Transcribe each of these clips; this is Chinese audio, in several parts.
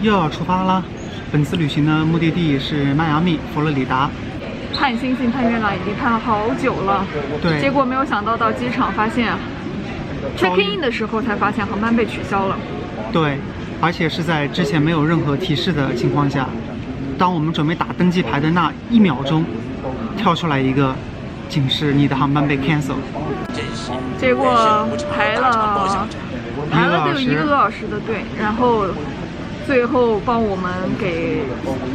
又要出发啦！本次旅行的目的地是迈阿密，佛罗里达。盼星星、盼月亮已经盼了好久了，对，结果没有想到到机场发现，check in 的时候才发现航班被取消了。对，而且是在之前没有任何提示的情况下，当我们准备打登机牌的那1秒钟，跳出来一个警示，你的航班被 cancel。结果排了得有1个多小时的队，然后最后帮我们给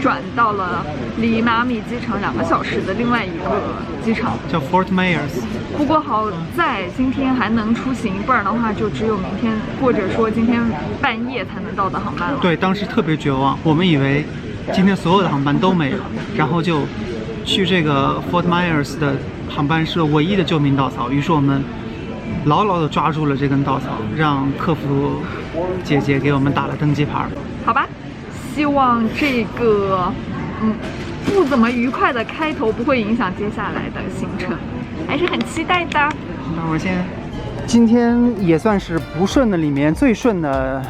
转到了离迈阿密机场2个小时的另外一个机场，叫 Fort Myers。不过好在今天还能出行，不然的话就只有明天或者说今天半夜才能到的航班了。对，当时特别绝望，我们以为今天所有的航班都没了，然后就去这个 Fort Myers 的航班是唯一的救命稻草。于是我们牢牢地抓住了这根稻草，让客服姐姐给我们打了登机牌。好吧，希望这个不怎么愉快的开头不会影响接下来的行程，还是很期待的。那我今天也算是不顺的里面最顺的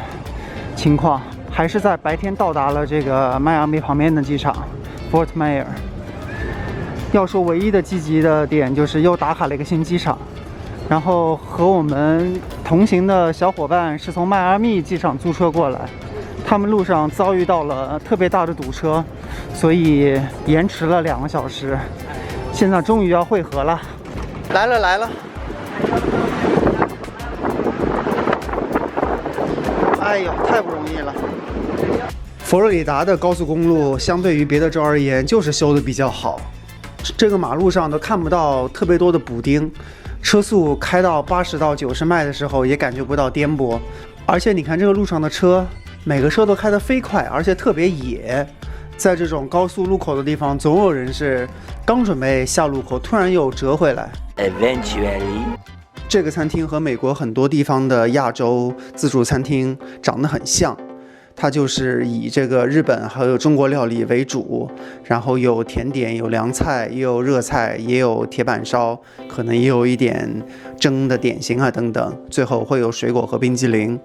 情况，还是在白天到达了这个迈阿密旁边的机场 Fort Myers。要说唯一的积极的点就是又打卡了一个新机场，然后和我们同行的小伙伴是从迈阿密机场租车过来，他们路上遭遇到了特别大的堵车，所以延迟了2个小时。现在终于要汇合了，来了！哎呦，太不容易了！佛罗里达的高速公路相对于别的州而言，就是修的比较好。这个马路上都看不到特别多的补丁，车速开到80到90迈的时候也感觉不到颠簸。而且你看这个路上的车，每个车都开得飞快，而且特别野。在这种高速路口的地方，总有人是刚准备下路口，突然又折回来。Eventually， 这个餐厅和美国很多地方的亚洲自助餐厅长得很像，它就是以这个日本还有中国料理为主，然后有甜点，有凉菜，也有热菜，也有铁板烧，可能也有一点蒸的点心啊等等，最后会有水果和冰激凌。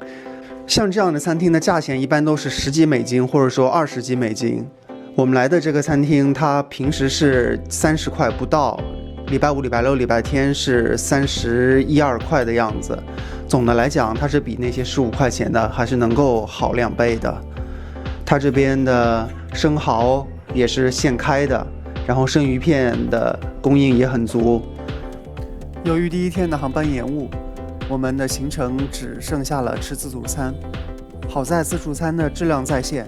像这样的餐厅的价钱一般都是10几美金，或者说20几美金。我们来的这个餐厅，它平时是30块不到，礼拜五、礼拜六、礼拜天是31、2块的样子。总的来讲，它是比那些15块钱的还是能够好2倍的。它这边的生蚝也是现开的，然后生鱼片的供应也很足。由于第一天的航班延误，我们的行程只剩下了吃自助餐。好在自助餐的质量在线，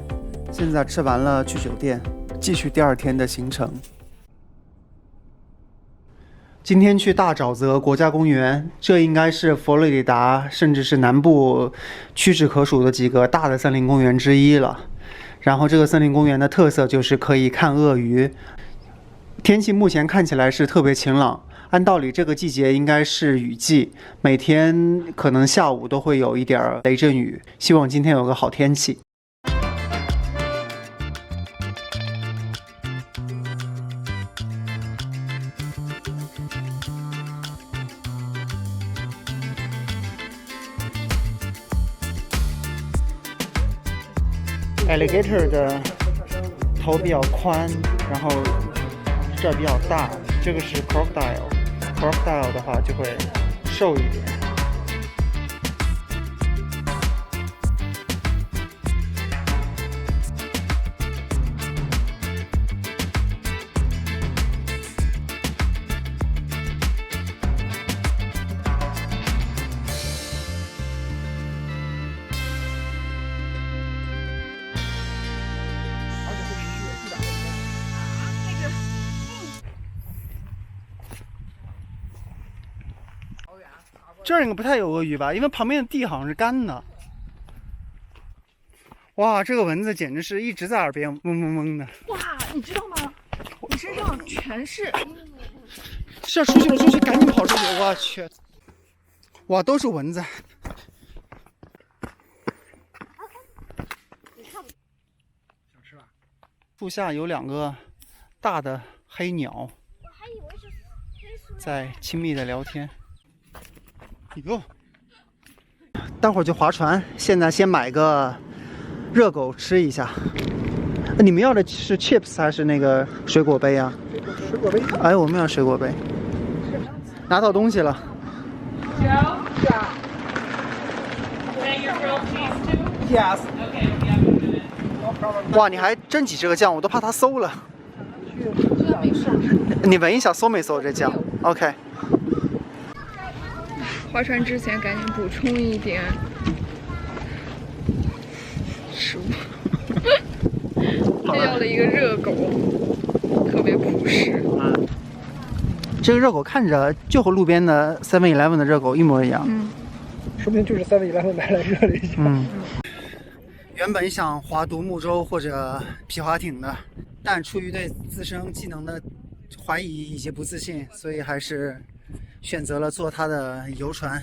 现在吃完了去酒店，继续第2天的行程。今天去大沼泽国家公园，这应该是佛罗里达甚至是南部屈指可数的几个大的森林公园之一了。然后这个森林公园的特色就是可以看鳄鱼。天气目前看起来是特别晴朗，按道理这个季节应该是雨季，每天可能下午都会有一点雷阵雨，希望今天有个好天气。Alligator 的头比较宽，然后这儿比较大，这个是 crocodile 的话就会瘦一点。这儿应该不太有鳄鱼吧，因为旁边的地好像是干的。哇，这个蚊子简直是一直在耳边嗡嗡嗡的。哇，你知道吗？我身上全是。是要出去，赶紧跑出去！我去，哇，都是蚊子。想吃吧？树下有2个大的黑鸟，在亲密的聊天。哟，待会儿就划船，现在先买个热狗吃一下。你们要的是 chips 还是那个水果杯啊？水果杯。哎，我们要水果杯。拿到东西了。Yes。哇，你还真挤这个酱，我都怕它馊了。这没事。你闻一下馊没馊这酱 ？OK。划船之前赶紧补充一点食物。这要了一个热狗，特别朴实。这个热狗看着就和路边的 7-Eleven 的热狗一模一样。说不定就是7-Eleven买来热了一下。原本想划独木舟或者皮划艇的，但出于对自身技能的怀疑以及不自信，所以还是选择了坐它的游船。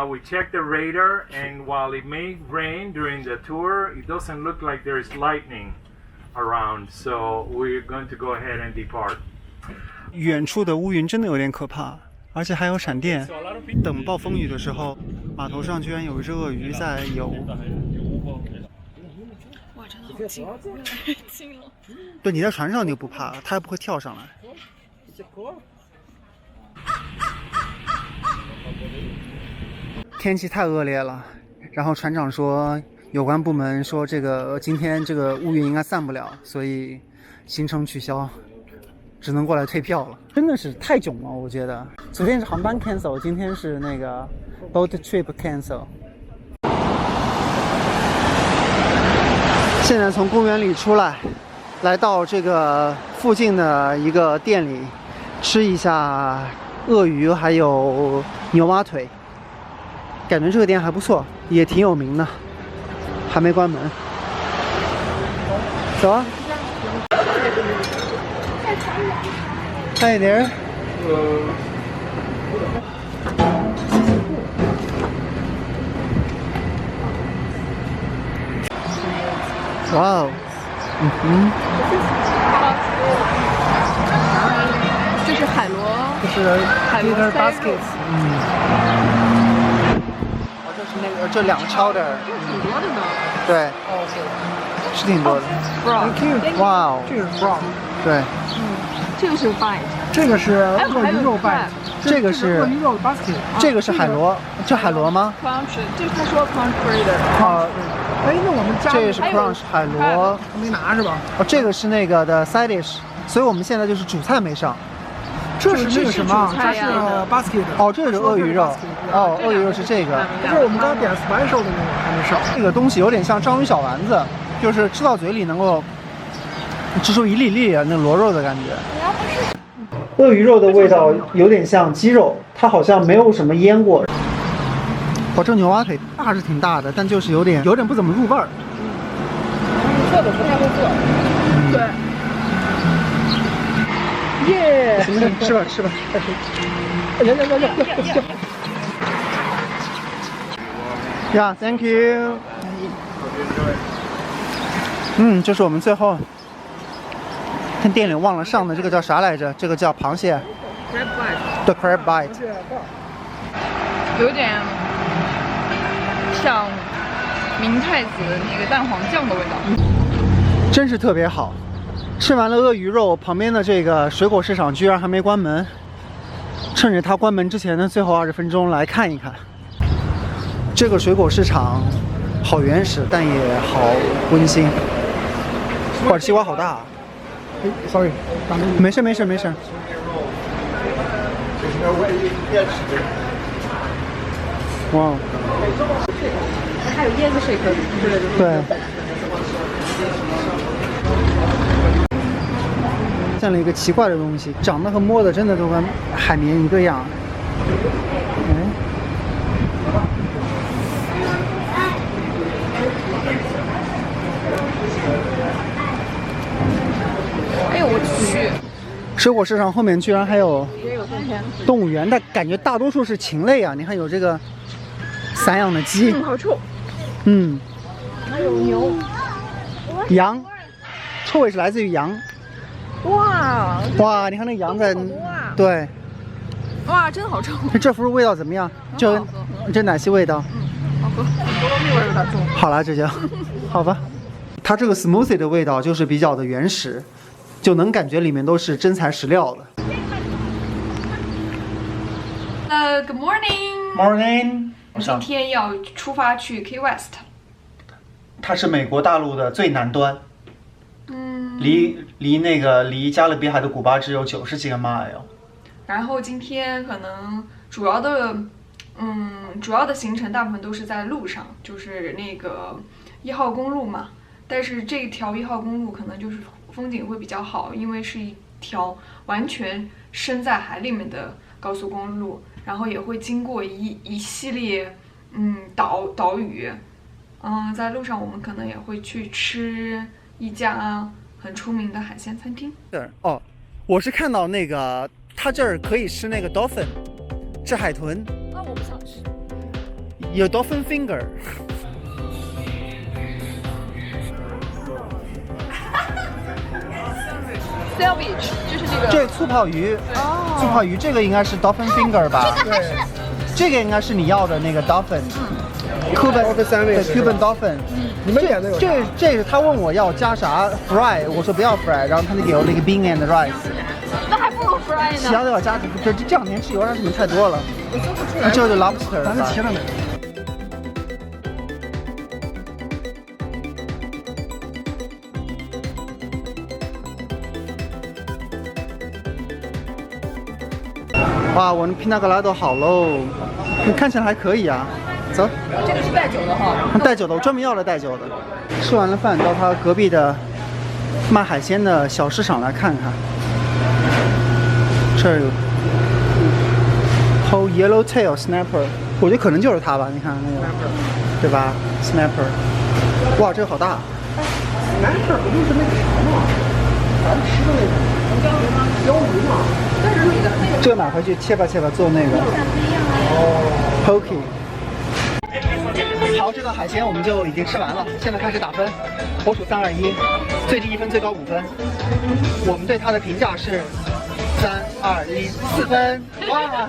We checked the radar, and while it may rain during the tour, it doesn't look like there's lightning around, so we're going to go ahead and depart. 远处的乌云真的有点可怕，而且还有闪电。等暴风雨的时候，码头上居然有一只鳄鱼在游。哇，真的好近，太近了。对，你在船上你就不怕，它也不会跳上来。天气太恶劣了，然后船长说，有关部门说今天这个乌云应该散不了，所以行程取消，只能过来退票了。真的是太囧了，我觉得。昨天是航班 cancel， 今天是那个 boat trip cancel。现在从公园里出来，来到这个附近的一个店里，吃一下鳄鱼还有牛蛙腿。感觉这个店还不错，也挺有名的，还没关门。走啊 ！Hi there. Wow. 这是海螺，这是海螺 Peter 塞肉 Baskets。这两个 chowder， 挺多的呢。对，是挺多的。Thank you。哇哦，这个是 brown。对，这个是 bite，这个是鳄鱼肉 bite。这个是鳄鱼肉 basket。这个是海螺，这海螺吗？ crunch， 这他说 crunch breeder。啊，哎，那我们家这个是 crunch 海螺，没拿是吧？哦，这个是那个的 side dish， 所以我们现在就是主菜没上。这是那个什么？这是这是主菜呀 basket。哦，这个是鳄鱼肉。哦，鳄鱼肉是这个。不是我们刚刚点 special 的那个还没上。这个东西有点像章鱼小丸子，就是吃到嘴里能够吃出一粒粒的那螺肉的感觉。鳄鱼肉的味道有点像鸡肉，它好像没有什么腌过。哦，这牛蛙腿大是挺大的，但就是有点不怎么入味儿。做的不太会做。对。耶！行，吃吧吃吧，快吃。呀 ，Thank you。这是我们最后看店里忘了上的这个叫啥来着？这个叫螃蟹。crab bite。对 ，crab bite。有点像明太子那个蛋黄酱的味道。真是特别好。吃完了鳄鱼肉，旁边的这个水果市场居然还没关门，趁着它关门之前的最后20分钟来看一看。这个水果市场好原始，但也好温馨。哇，西瓜好大！哎 ，sorry， 没事没事没事。哇，还有椰子水可之类的。对。见了一个奇怪的东西，长得和摸的真的都跟海绵一个样。哎呦我去！水果市场后面居然还有动物园的感觉，大多数是禽类啊！你看有这个散养的鸡，好臭。还有牛、羊，臭味是来自于羊。哇！哇，你看那羊在，对，哇，真的好臭！这福味道怎么样？就这奶昔味道。好喝，菠萝蜜味有点重。好啦，这就好吧。它这个 smoothie 的味道就是比较的原始，就能感觉里面都是真材实料的。Good morning。 Morning。今天要出发去 Key West。它是美国大陆的最南端。离加勒比海的古巴只有90几个 mile。然后今天可能主要的行程大部分都是在路上，就是那个1号公路嘛。但是这条1号公路可能就是风景会比较好，因为是一条完全深在海里面的高速公路，然后也会经过一系列岛屿。在路上我们可能也会去吃一家很出名的海鲜餐厅。哦，我是看到那个他这儿可以吃那个 dolphin， 吃海豚。那我不想吃。有 dolphin finger。Salvage 就是那个。这醋泡鱼。哦。醋泡鱼这个应该是 dolphin finger 吧？对。这个应该是你要的那个 dolphin。Cuban dolphin。你们点的有啥？这是他问我要加啥 fry， 我说不要 fry， 然后他就给我那个 bean and rice。那还不如 fry 呢。其他的要加，这两天吃油炸食品太多了。我做不出来。这就是 lobster。咱们切了没？哇，我们皮纳格拉都好喽，看起来还可以啊。走，这个是带酒的哈。带酒的，我专门要了带酒的。吃完了饭，到他隔壁的卖海鲜的小市场来看看。这儿有 whole yellowtail snapper， 我觉得可能就是它吧。你看那个，对吧 ？snapper， 哇，这个好大。snapper 不就是那个啥吗？咱吃的那个鲷鱼嘛。这个买回去切吧做那个。poke。好，这个海鲜我们就已经吃完了，现在开始打分。我数3、2、1，最低1分，最高5分。我们对它的评价是3、2、1， 4分。哇，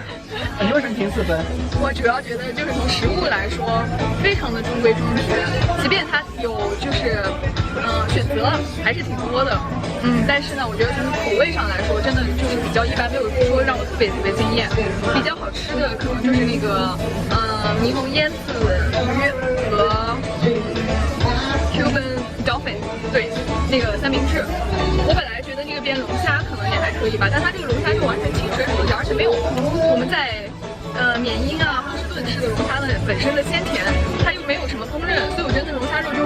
你为什么评4分？我主要觉得就是从食物来说，非常的中规中矩，即便它有就是选择还是挺多的。但是呢，我觉得从口味上来说，真的就是比较一般，没有说让我特别惊艳。比较好吃的可能就是那个柠檬腌制鱼和Cuban dolphin， 对，那个三明治。我本来觉得那个边龙虾可能也还可以吧，但它这个龙虾是完全清水煮的，而且没有我们在缅因啊波士顿吃的龙虾的本身的鲜甜，它又没有什么烹饪，所以我觉得那龙虾肉就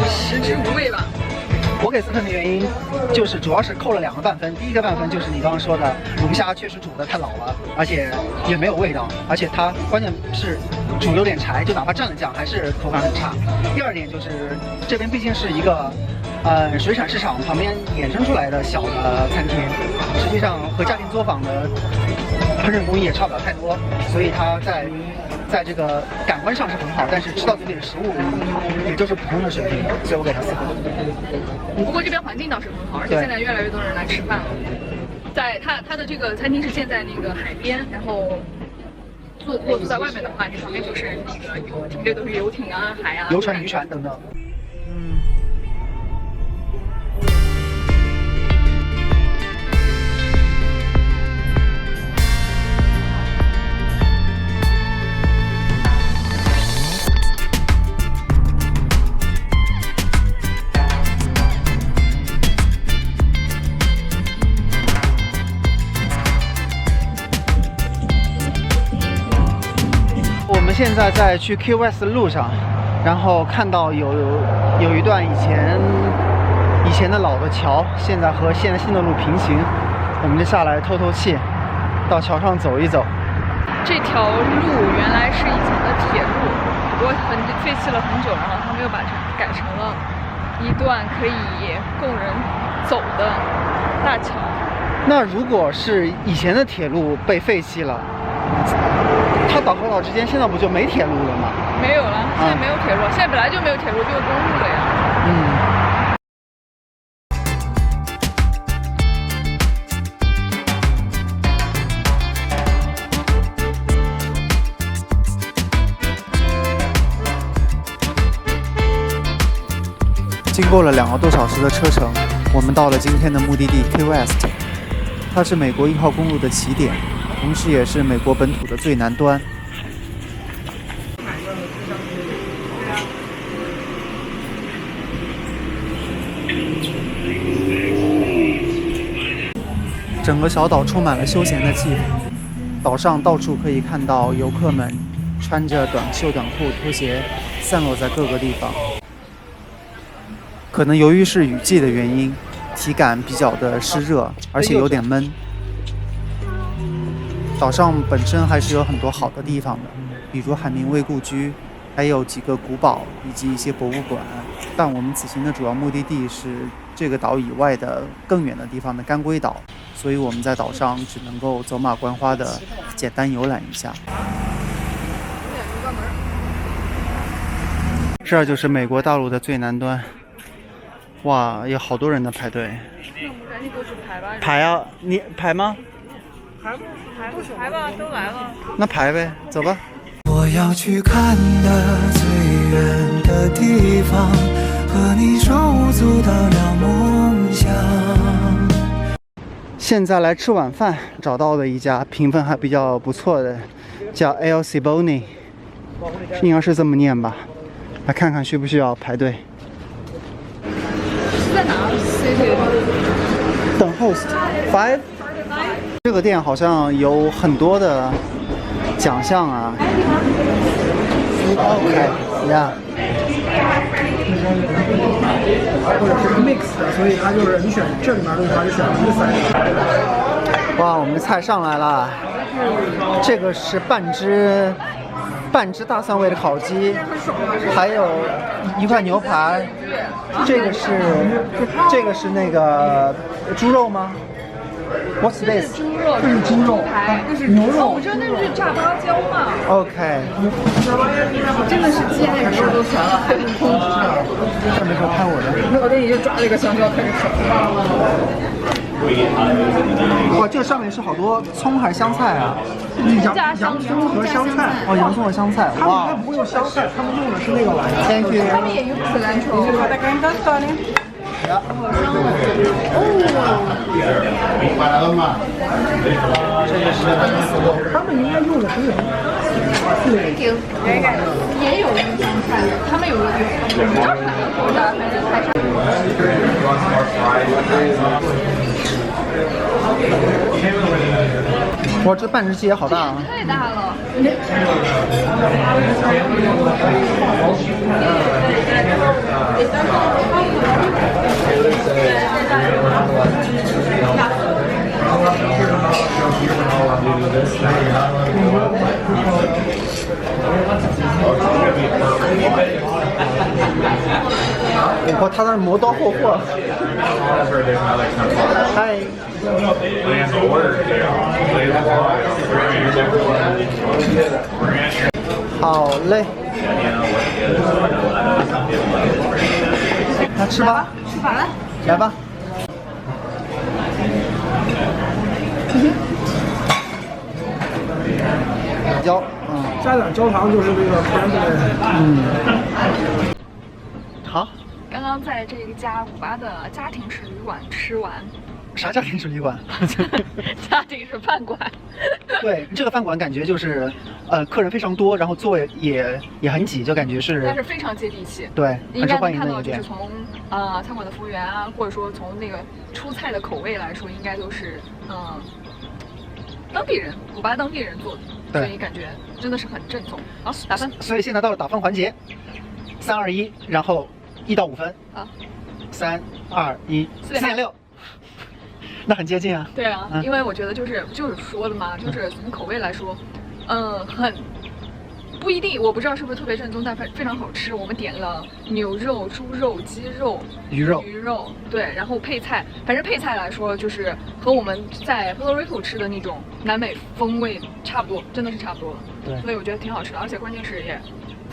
食之无味吧。我给4分的原因就是主要是扣了2个半分，第一个半分就是你刚刚说的龙虾确实煮的太老了，而且也没有味道，而且它关键是煮有点柴，就哪怕蘸了酱还是口感很差。第二点就是这边毕竟是一个水产市场旁边衍生出来的小的餐厅，实际上和家庭作坊的烹饪工艺也差不了太多，所以它在这个感官上是很好，但是吃到嘴里的食物也就是普通的水平，所以我给它4分。不过这边环境倒是很好，而且现在越来越多人来吃饭了。在它的这个餐厅是建在那个海边，然后坐在外面的话，你旁边就是那个停着都是游艇啊、海啊、游船、渔船等等。现在在去 Key West 的路上，然后看到有一段以前的老的桥，现在和现在新的路平行，我们就下来透透气，到桥上走一走。这条路原来是以前的铁路，不过废弃了很久，然后他们又把它改成了一段可以供人走的大桥。那如果是以前的铁路被废弃了，它岛和岛之间现在不就没铁路了吗？没有了，现在没有铁路，现在本来就没有铁路，就是公路了呀。经过了2个多小时的车程，我们到了今天的目的地 Key West。它是美国1号公路的起点，同时也是美国本土的最南端。整个小岛充满了休闲的气氛，岛上到处可以看到游客们穿着短袖短裤、拖鞋散落在各个地方。可能由于是雨季的原因，体感比较的湿热，而且有点闷。岛上本身还是有很多好的地方的，比如海明威故居，还有几个古堡以及一些博物馆。但我们此行的主要目的地是这个岛以外的更远的地方的干龟岛，所以我们在岛上只能够走马观花的简单游览一下。这就是美国大陆的最南端。哇，有好多人在排队。那我们赶紧过去排吧。排啊，你排吗？排吧，都来了。那排呗，走吧。我要去看的最远的地方，和你手足到了梦乡。现在来吃晚饭，找到了一家评分还比较不错的，叫 El Ciboney， 应该是这么念吧。来看看需不需要排队。在哪等 host 5。这个店好像有很多的奖项啊。OK， 呀、或者是 mix 的，所以它就是你选这里面的话，就选一个3。哇，我们的菜上来了，这个是半只大蒜味的烤鸡，还有一块牛排，这个是那个猪肉吗？What's this？ 猪肉，这是猪肉，排，那是牛肉。我知道那是炸芭蕉嘛。OK， 真的是鸡那个事都全了，还不空。上面说看我的。我这已经抓了一个香蕉开始啃。哇，这上面是好多葱还是香菜啊？洋葱和香菜。哦，洋葱和香菜。哇他们不用香菜，他们用的是那个玩意儿。 ，Thank you。他们也用紫兰球。他们应该用的是那个。也有用香菜，他们有个比较产的口的，反正还是。哇，这半只鸡也好大啊！太大了。哇，他那磨刀霍霍。嗨。好嘞。那吃吧。吃饱了。来吧。椒，加点焦糖就是那个甜的。好。刚刚在这一家古巴的家庭式旅馆吃完。啥家庭式旅馆？家庭式饭馆。对，这个饭馆感觉就是，客人非常多，然后座位也很挤，就感觉是。但是非常接地气。对，应该能看的到，就是从餐馆的服务员啊，或者说从那个出菜的口味来说，应该都是当地人，古巴当地人做的，所以感觉真的是很正宗。好，打分。所以现在到了打分环节，3、2、1，然后1到5分。啊。3、2、1，4.6。那很接近啊。对啊，因为我觉得就是说的嘛，就是从口味来说，很不一定，我不知道是不是特别正宗，但非常好吃。我们点了牛肉、猪肉、鸡肉、鱼肉，对，然后配菜，反正配菜来说，就是和我们在 Puerto Rico 吃的那种南美风味差不多，真的是差不多了。对，所以我觉得挺好吃的，而且关键是也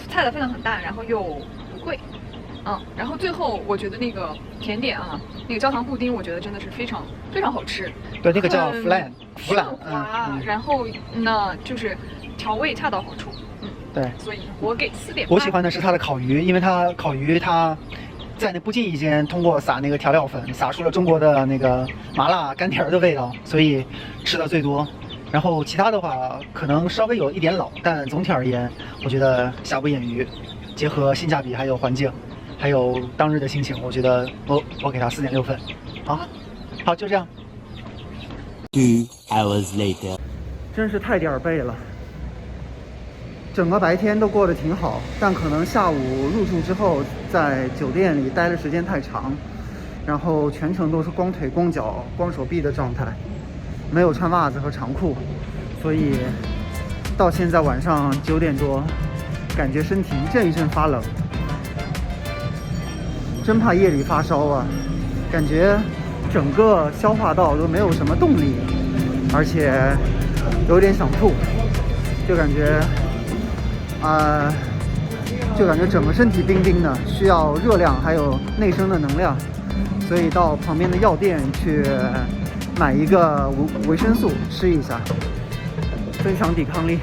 菜的分量很大，然后又不贵。然后最后我觉得那个甜点啊，那个焦糖布丁，我觉得真的是非常非常好吃。对，那个叫弗兰，然后呢就是调味恰到好处。对，所以我给4.8。我喜欢的是它的烤鱼，因为它烤鱼在那不经意间通过撒那个调料粉，撒出了中国的那个麻辣干甜的味道，所以吃的最多。然后其他的话可能稍微有一点老，但总体而言，我觉得瑕不掩瑜。结合性价比，还有环境，还有当日的心情，我觉得我给它4.6分。好，就这样。2 hours later， 真是太点儿背了。整个白天都过得挺好，但可能下午入住之后，在酒店里待的时间太长，然后全程都是光腿、光脚、光手臂的状态，没有穿袜子和长裤，所以到现在晚上9点多，感觉身体一阵一阵发冷，真怕夜里发烧啊！感觉整个消化道都没有什么动力，而且有点想吐，就感觉整个身体冰冰的，需要热量还有内生的能量，所以到旁边的药店去买一个维生素吃一下，增强抵抗力。